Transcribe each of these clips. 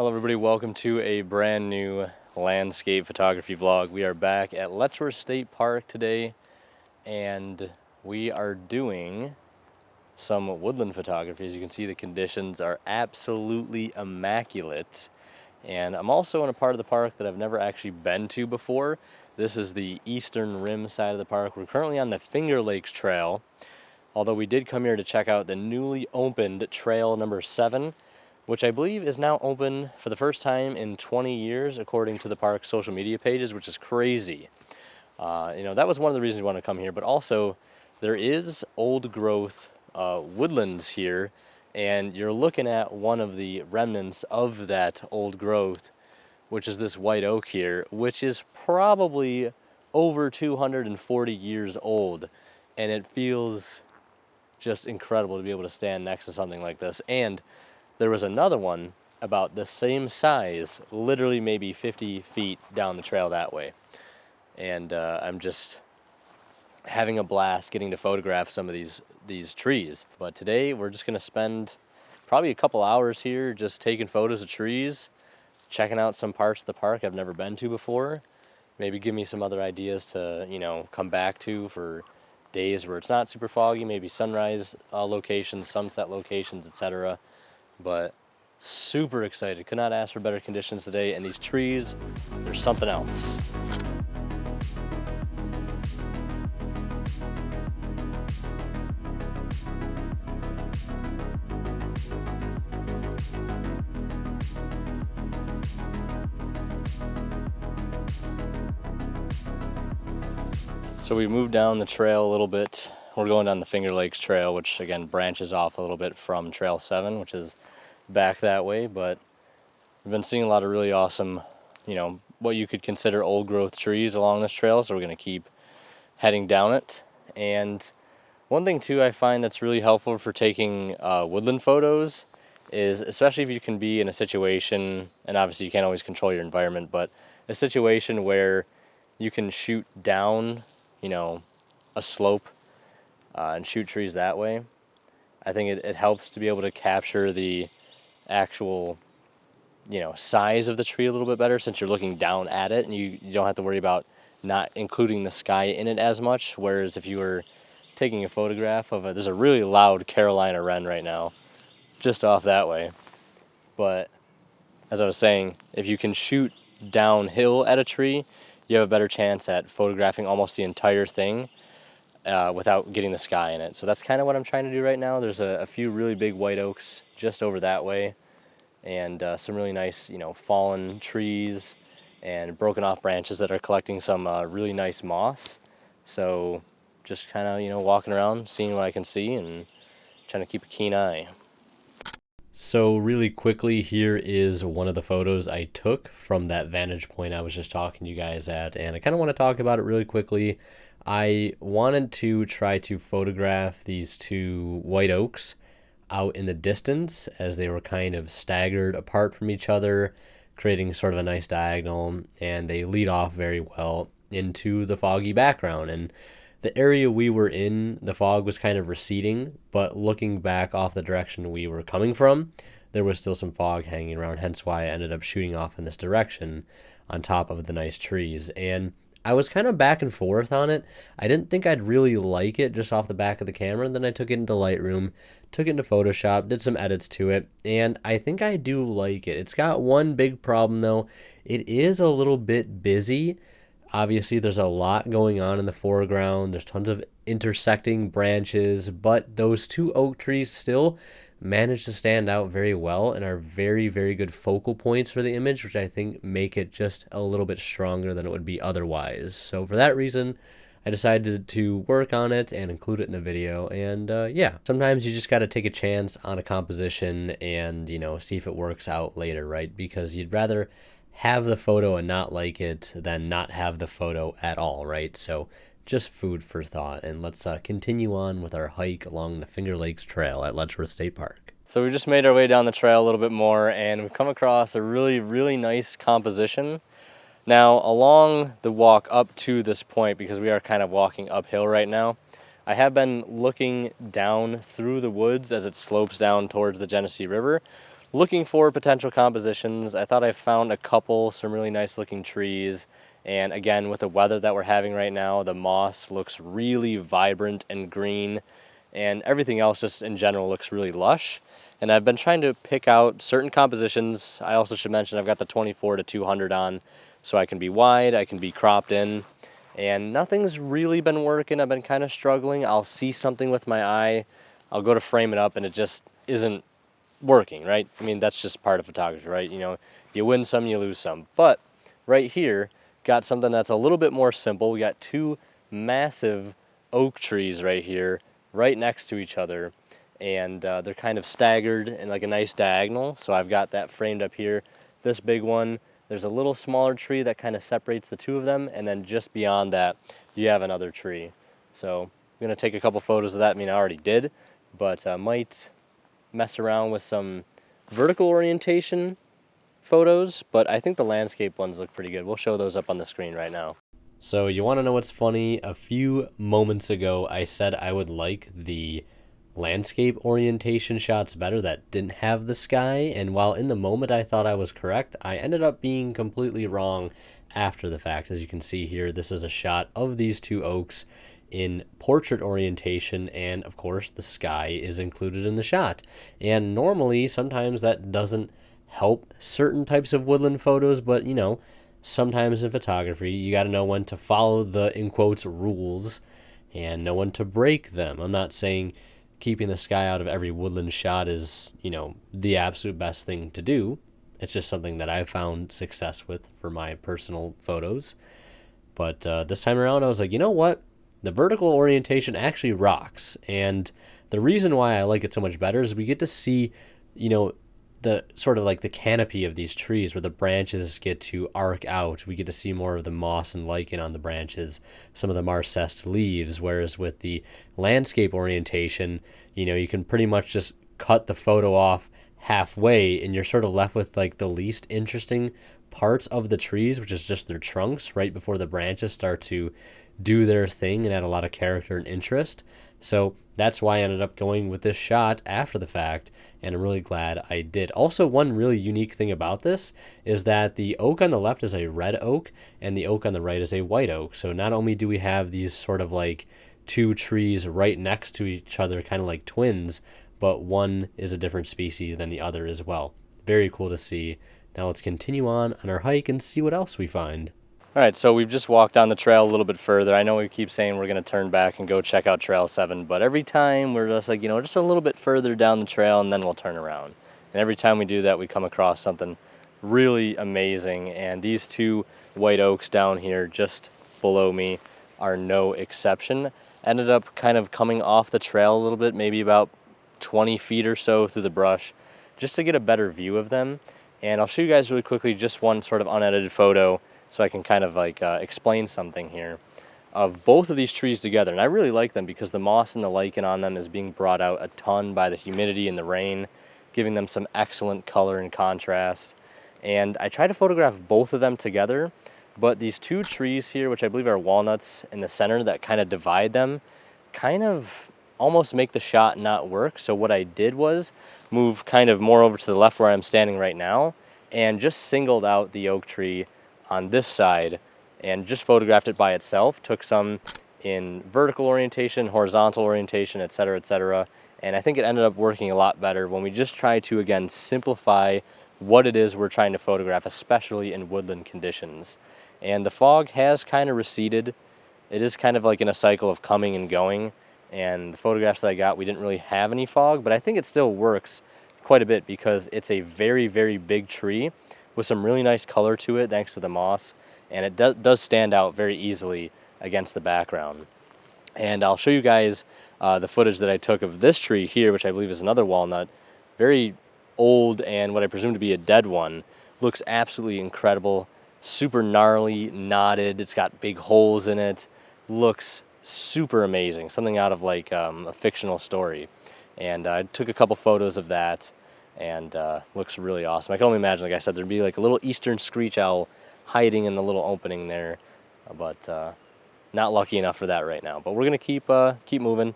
Hello everybody, welcome to a brand new landscape photography vlog. We are back at Letchworth State Park today and we are doing some woodland photography. As you can see, the conditions are absolutely immaculate. And I'm also in a part of the park that I've never actually been to before. This is the eastern rim side of the park. We're currently on the Finger Lakes Trail, although we did come here to check out the newly opened trail number 7, which I believe is now open for the first time in 20 years, according to the park's social media pages, which is crazy. That was one of the reasons we wanted to come here, but also there is old growth woodlands here, and you're looking at one of the remnants of that old growth, which is this white oak here, which is probably over 240 years old, and it feels just incredible to be able to stand next to something like this. And there was another one about the same size, literally maybe 50 feet down the trail that way. And I'm just having a blast getting to photograph some of these trees. But today we're just gonna spend probably a couple hours here just taking photos of trees, checking out some parts of the park I've never been to before. Maybe give me some other ideas to, come back to for days where it's not super foggy, maybe sunrise locations, sunset locations, etc. But super excited. Could not ask for better conditions today, and these trees, they're something else. So we moved down the trail a little bit. We're going down the Finger Lakes Trail, which again branches off a little bit from Trail 7, which is back that way. But we've been seeing a lot of really awesome, what you could consider old growth trees along this trail. So we're going to keep heading down it. And one thing too I find that's really helpful for taking woodland photos is, especially if you can be in a situation, and obviously you can't always control your environment, but a situation where you can shoot down a slope and shoot trees that way. I think it helps to be able to capture the actual size of the tree a little bit better, since you're looking down at it and you don't have to worry about not including the sky in it as much. Whereas if you were taking a photograph of there's a really loud Carolina wren right now just off that way, but as I was saying, if you can shoot downhill at a tree, you have a better chance at photographing almost the entire thing without getting the sky in it. So that's kind of what I'm trying to do right now. There's a few really big white oaks just over that way, and some really nice, fallen trees and broken off branches that are collecting some really nice moss. So just kind of, walking around, seeing what I can see and trying to keep a keen eye. So really quickly, here is one of the photos I took from that vantage point I was just talking to you guys at, and I kind of want to talk about it really quickly. I wanted to try to photograph these two white oaks out in the distance as they were kind of staggered apart from each other, creating sort of a nice diagonal, and they lead off very well into the foggy background. And the area we were in, the fog was kind of receding, but looking back off the direction we were coming from, there was still some fog hanging around, hence why I ended up shooting off in this direction on top of the nice trees. And I was kind of back and forth on it. I didn't think I'd really like it just off the back of the camera. Then I took it into Lightroom, took it into Photoshop, did some edits to it, and I think I do like it. It's got one big problem though. It is a little bit busy. Obviously, there's a lot going on in the foreground. There's tons of intersecting branches, but those two oak trees still manage to stand out very well and are very, very good focal points for the image, which I think make it just a little bit stronger than it would be otherwise. So for that reason, I decided to work on it and include it in the video. And yeah, sometimes you just got to take a chance on a composition and, see if it works out later, right? Because you'd rather have the photo and not like it than not have the photo at all, right? So just food for thought. And let's continue on with our hike along the Finger Lakes Trail at Letchworth State Park. So we just made our way down the trail a little bit more, and we've come across a really, really nice composition. Now, along the walk up to this point, because we are kind of walking uphill right now, I have been looking down through the woods as it slopes down towards the Genesee River, looking for potential compositions. I thought I found a couple, some really nice looking trees. And again, with the weather that we're having right now, the moss looks really vibrant and green, and everything else just in general looks really lush. And I've been trying to pick out certain compositions. I also should mention I've got the 24 to 200 on, so I can be wide, I can be cropped in, and nothing's really been working. I've been kind of struggling. I'll see something with my eye, I'll go to frame it up, and it just isn't working, right? I mean, that's just part of photography, right? You know, you win some, you lose some. But right here, got something that's a little bit more simple. We got two massive oak trees right here, right next to each other, and they're kind of staggered in like a nice diagonal. So I've got that framed up here. This big one, there's a little smaller tree that kind of separates the two of them, and then just beyond that, you have another tree. So I'm gonna take a couple photos of that. I mean, I already did, but might mess around with some vertical orientation photos, but I think the landscape ones look pretty good. We'll show those up on the screen right now. So you want to know what's funny? A few moments ago, I said I would like the landscape orientation shots better that didn't have the sky, and while in the moment I thought I was correct, I ended up being completely wrong after the fact. As you can see here, this is a shot of these two oaks in portrait orientation, and of course the sky is included in the shot. And normally sometimes that doesn't help certain types of woodland photos, but you know, sometimes in photography you got to know when to follow the, in quotes, rules and know when to break them. I'm not saying keeping the sky out of every woodland shot is, you know, the absolute best thing to do. It's just something that I've found success with for my personal photos. But this time around I was like, you know what, the vertical orientation actually rocks. And the reason why I like it so much better is we get to see, you know, the sort of like the canopy of these trees where the branches get to arc out. We get to see more of the moss and lichen on the branches, some of the marcesced leaves, whereas with the landscape orientation, you know, you can pretty much just cut the photo off halfway and you're sort of left with like the least interesting parts of the trees, which is just their trunks right before the branches start to do their thing and add a lot of character and interest. So that's why I ended up going with this shot after the fact, and I'm really glad I did. Also, one really unique thing about this is that the oak on the left is a red oak and the oak on the right is a white oak. So not only do we have these sort of like two trees right next to each other, kind of like twins, but one is a different species than the other as well. Very cool to see. Now let's continue on our hike and see what else we find. All right, so we've just walked down the trail a little bit further. I know we keep saying we're going to turn back and go check out Trail 7, but every time we're just like, you know, just a little bit further down the trail and then we'll turn around. And every time we do that, we come across something really amazing. And these two white oaks down here just below me are no exception. Ended up kind of coming off the trail a little bit, maybe about 20 feet or so through the brush, just to get a better view of them. And I'll show you guys really quickly just one sort of unedited photo so I can kind of like explain something here of both of these trees together. And I really like them because the moss and the lichen on them is being brought out a ton by the humidity and the rain, giving them some excellent color and contrast. And I try to photograph both of them together, but these two trees here, which I believe are walnuts in the center that kind of divide them, kind of almost make the shot not work. So what I did was move kind of more over to the left where I'm standing right now and just singled out the oak tree on this side and just photographed it by itself. Took some in vertical orientation, horizontal orientation, etc., etc. And I think it ended up working a lot better when we just try to, again, simplify what it is we're trying to photograph, especially in woodland conditions. And the fog has kind of receded. It is kind of like in a cycle of coming and going. And the photographs that I got, we didn't really have any fog, but I think it still works quite a bit because it's a very, very big tree with some really nice color to it thanks to the moss, and it does stand out very easily against the background. And I'll show you guys the footage that I took of this tree here, which I believe is another walnut, very old and what I presume to be a dead one. Looks absolutely incredible, super gnarly, knotted, it's got big holes in it, looks super amazing, something out of like a fictional story. And I took a couple photos of that, and looks really awesome. I can only imagine, like I said, there'd be like a little eastern screech owl hiding in the little opening there, but not lucky enough for that right now. But we're gonna keep moving.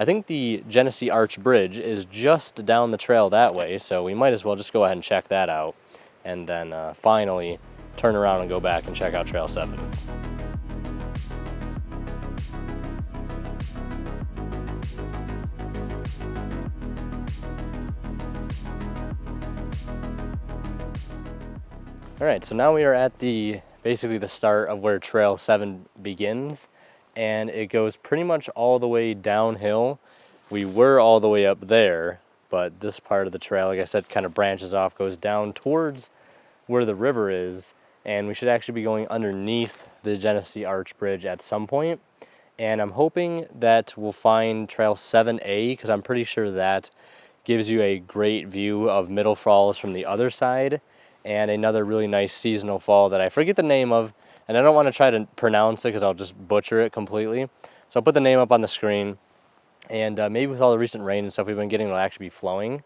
I think the Genesee Arch Bridge is just down the trail that way, so we might as well just go ahead and check that out, and then finally turn around and go back and check out Trail 7. All right, so now we are at basically the start of where Trail 7 begins, and it goes pretty much all the way downhill. We were all the way up there, but this part of the trail, like I said, kind of branches off, goes down towards where the river is, and we should actually be going underneath the Genesee Arch Bridge at some point. And I'm hoping that we'll find Trail 7A, because I'm pretty sure that gives you a great view of Middle Falls from the other side, and another really nice seasonal fall that I forget the name of, and I don't want to try to pronounce it because I'll just butcher it completely. So I'll put the name up on the screen, and maybe with all the recent rain and stuff we've been getting, it'll actually be flowing.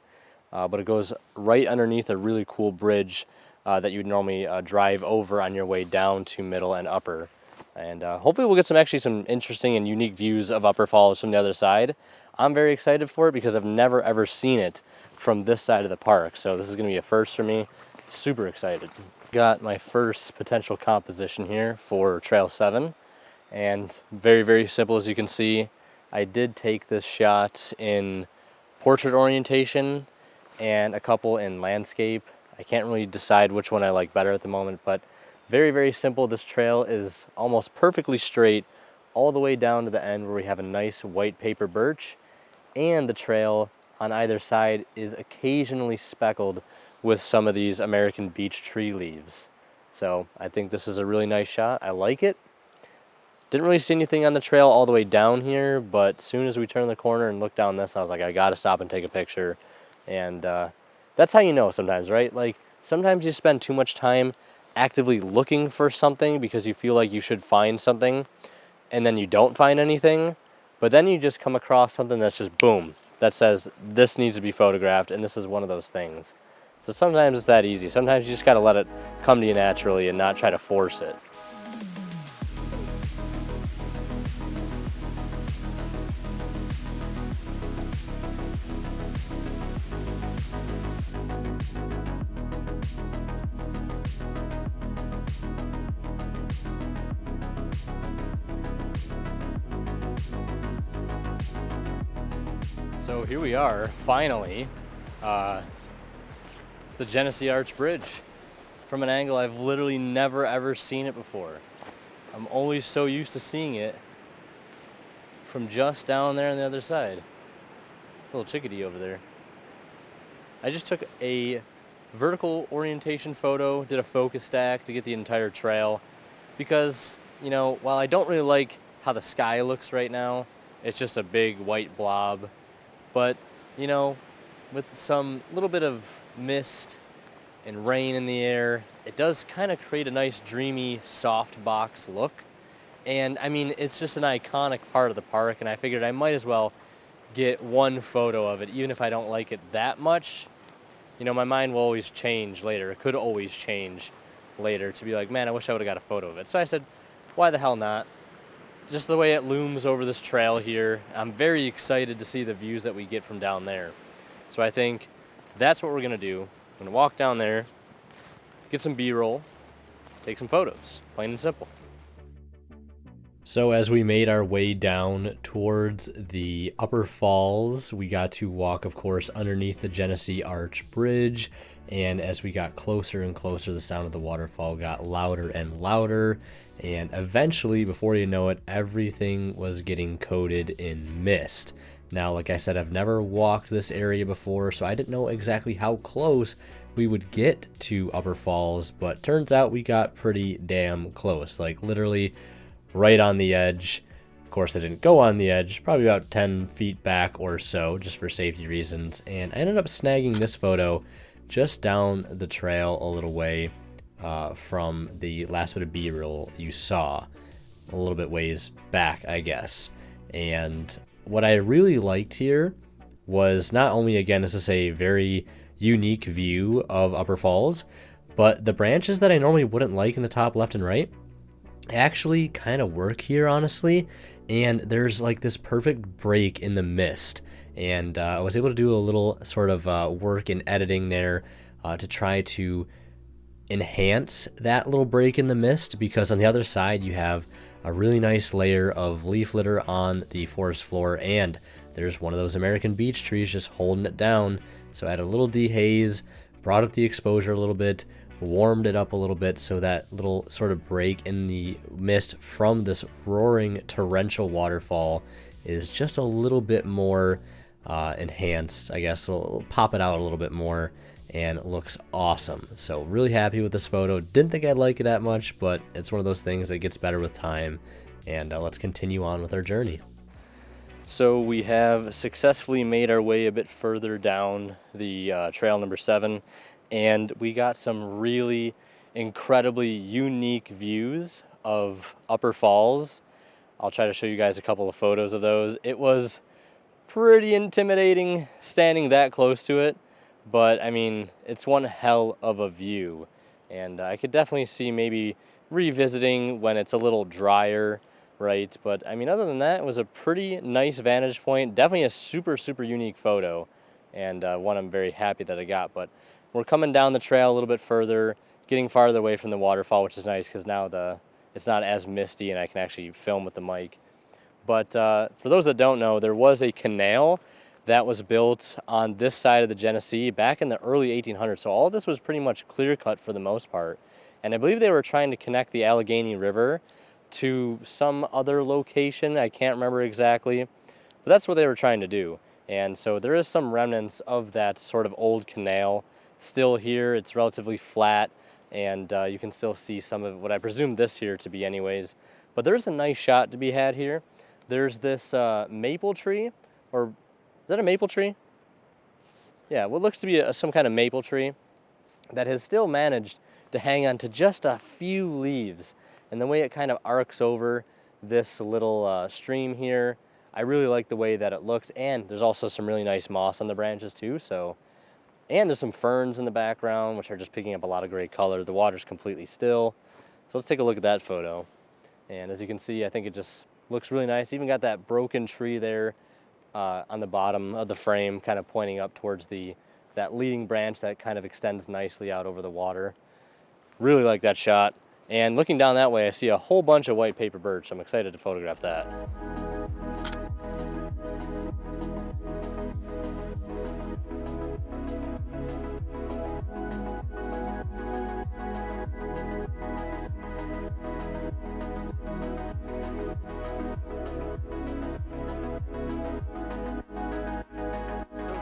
But it goes right underneath a really cool bridge that you'd normally drive over on your way down to Middle and Upper. And hopefully we'll get some interesting and unique views of Upper Falls from the other side. I'm very excited for it because I've never ever seen it from this side of the park. So this is going to be a first for me. Super excited. Got my first potential composition here for Trail 7. And very, very simple, as you can see. I did take this shot in portrait orientation and a couple in landscape. I can't really decide which one I like better at the moment, but very, very simple. This trail is almost perfectly straight all the way down to the end where we have a nice white paper birch, and the trail on either side is occasionally speckled with some of these American beech tree leaves. So I think this is a really nice shot. I like it. Didn't really see anything on the trail all the way down here, but as soon as we turned the corner and looked down this, I was like, I gotta stop and take a picture. And that's how you know sometimes, right? Like, sometimes you spend too much time actively looking for something because you feel like you should find something, and then you don't find anything, but then you just come across something that's just boom, that says this needs to be photographed, and this is one of those things. So sometimes it's that easy. Sometimes you just gotta let it come to you naturally and not try to force it. So here we are, finally, the Genesee Arch Bridge. From an angle I've literally never ever seen it before. I'm always so used to seeing it from just down there on the other side. Little chickadee over there. I just took a vertical orientation photo, did a focus stack to get the entire trail, because, you know, while I don't really like how the sky looks right now, it's just a big white blob. But, you know, with some little bit of mist and rain in the air, it does kind of create a nice dreamy soft box look. And I mean, it's just an iconic part of the park, and I figured I might as well get one photo of it, even if I don't like it that much. You know, my mind will always change later. It could always change later to be like, man, I wish I would have got a photo of it. So I said, why the hell not? Just the way it looms over this trail here, I'm very excited to see the views that we get from down there. So I think that's what we're gonna do. I'm gonna walk down there, get some B-roll, take some photos, plain and simple. So as we made our way down towards the Upper Falls, we got to walk, of course, underneath the Genesee Arch Bridge. And as we got closer and closer, the sound of the waterfall got louder and louder. And eventually, before you know it, everything was getting coated in mist. Now, like I said, I've never walked this area before, so I didn't know exactly how close we would get to Upper Falls. But turns out we got pretty damn close, like literally right on the edge. Of course, I didn't go on the edge, probably about 10 feet back or so, just for safety reasons. And I ended up snagging this photo just down the trail a little way from the last bit of B-roll you saw, a little bit ways back, I guess. And what I really liked here was not only, again, this is a very unique view of Upper Falls, but the branches that I normally wouldn't like in the top left and right, actually kind of work here, honestly. And there's like this perfect break in the mist. And I was able to do a little sort of work in editing there to try to enhance that little break in the mist, because on the other side you have a really nice layer of leaf litter on the forest floor, and there's one of those American beech trees just holding it down. So I added a little dehaze, brought up the exposure a little bit, warmed it up a little bit, so that little sort of break in the mist from this roaring torrential waterfall is just a little bit more enhanced, I guess. It'll pop it out a little bit more, and it looks awesome. So really happy with this photo. Didn't think I'd like it that much, but it's one of those things that gets better with time. And let's continue on with our journey. So we have successfully made our way a bit further down the trail number 7, and we got some really incredibly unique views of Upper Falls. I'll try to show you guys a couple of photos of those. It was pretty intimidating standing that close to it, but I mean, it's one hell of a view, and I could definitely see maybe revisiting when it's a little drier, right? But I mean, other than that, it was a pretty nice vantage point. Definitely a super unique photo, and one I'm very happy that I got. But we're coming down the trail a little bit further, getting farther away from the waterfall, which is nice because now it's not as misty and I can actually film with the mic. But for those that don't know, there was a canal that was built on this side of the Genesee back in the early 1800s. So all of this was pretty much clear cut for the most part. And I believe they were trying to connect the Allegheny River to some other location. I can't remember exactly, but that's what they were trying to do. And so there is some remnants of that sort of old canal still here. It's relatively flat, and you can still see some of what I presume this here to be anyways. But there's a nice shot to be had here. There's this maple tree, or is that a maple tree? Yeah, what looks to be some kind of maple tree that has still managed to hang on to just a few leaves. And the way it kind of arcs over this little stream here, I really like the way that it looks. And there's also some really nice moss on the branches too. And there's some ferns in the background, which are just picking up a lot of great color. The water's completely still. So let's take a look at that photo. And as you can see, I think it just looks really nice. Even got that broken tree there on the bottom of the frame, kind of pointing up towards that leading branch that kind of extends nicely out over the water. Really like that shot. And looking down that way, I see a whole bunch of white paper birch. I'm excited to photograph that.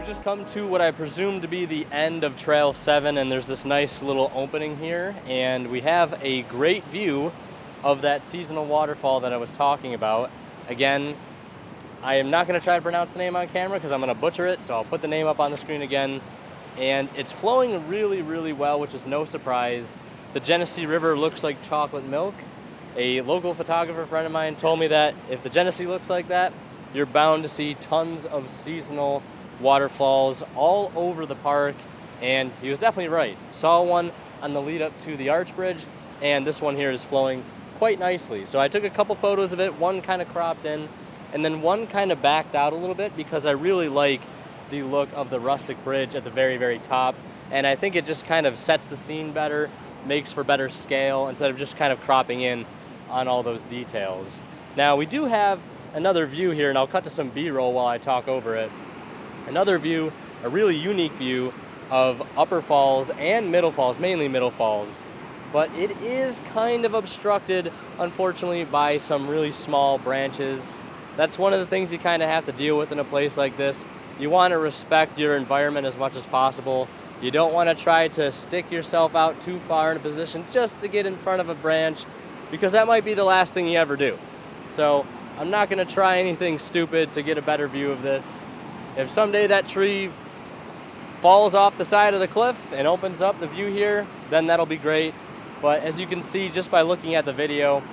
Just come to what I presume to be the end of Trail 7, and there's this nice little opening here, and we have a great view of that seasonal waterfall that I was talking about. Again, I am not going to try to pronounce the name on camera because I'm going to butcher it, so I'll put the name up on the screen again. And it's flowing really well, which is no surprise. The Genesee River looks like chocolate milk. A local photographer friend of mine told me that if the Genesee looks like that, you're bound to see tons of seasonal waterfalls all over the park, and he was definitely right. Saw one on the lead up to the Arch Bridge, and this one here is flowing quite nicely. So I took a couple photos of it, one kind of cropped in, and then one kind of backed out a little bit because I really like the look of the rustic bridge at the very top, and I think it just kind of sets the scene better, makes for better scale instead of just kind of cropping in on all those details. Now we do have another view here, and I'll cut to some B-roll while I talk over it. Another view, a really unique view of Upper Falls and Middle Falls, mainly Middle Falls, but it is kind of obstructed, unfortunately, by some really small branches. That's one of the things you kind of have to deal with in a place like this. You want to respect your environment as much as possible. You don't want to try to stick yourself out too far in a position just to get in front of a branch, because that might be the last thing you ever do. So I'm not going to try anything stupid to get a better view of this. If someday that tree falls off the side of the cliff and opens up the view here, then that'll be great. But as you can see just by looking at the video,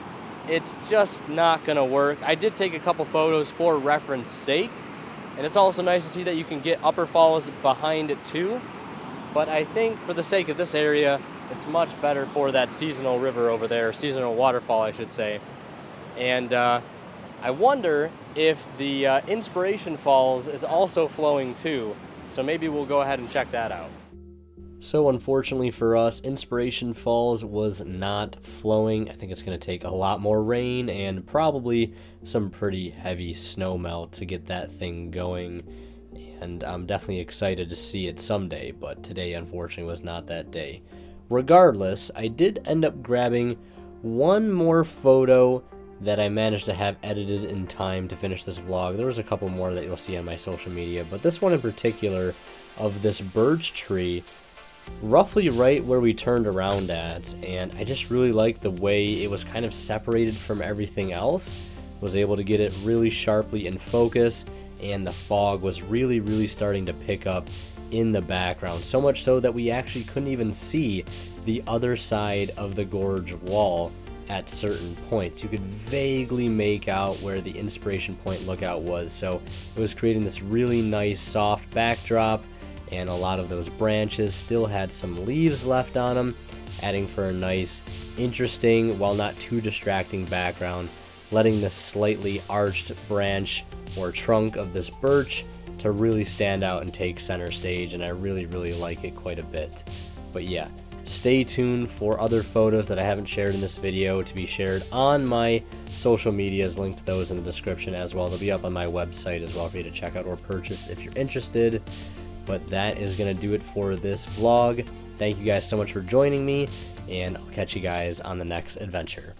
it's just not gonna work. I did take a couple photos for reference sake, and it's also nice to see that you can get Upper Falls behind it too. But I think for the sake of this area, It's much better for that seasonal river over there, seasonal waterfall, I should say. And I wonder if the Inspiration Falls is also flowing too. So maybe we'll go ahead and check that out. So unfortunately for us, Inspiration Falls was not flowing. I think it's going to take a lot more rain and probably some pretty heavy snow melt to get that thing going. And I'm definitely excited to see it someday, but today unfortunately was not that day. Regardless, I did end up grabbing one more photo that I managed to have edited in time to finish this vlog. There was a couple more that you'll see on my social media, but this one in particular of this birch tree roughly right where we turned around at, and I just really liked the way it was kind of separated from everything else. Was able to get it really sharply in focus, and the fog was really starting to pick up in the background, so much so that we actually couldn't even see the other side of the gorge wall at certain points. You could vaguely make out where the Inspiration Point lookout was, so it was creating this really nice soft backdrop, and a lot of those branches still had some leaves left on them, adding for a nice, interesting, while not too distracting background, letting the slightly arched branch or trunk of this birch to really stand out and take center stage, and I really like it quite a bit. But yeah, stay tuned for other photos that I haven't shared in this video to be shared on my social medias. Link to those in the description as well. They'll be up on my website as well for you to check out or purchase if you're interested. But that is going to do it for this vlog. Thank you guys so much for joining me, and I'll catch you guys on the next adventure.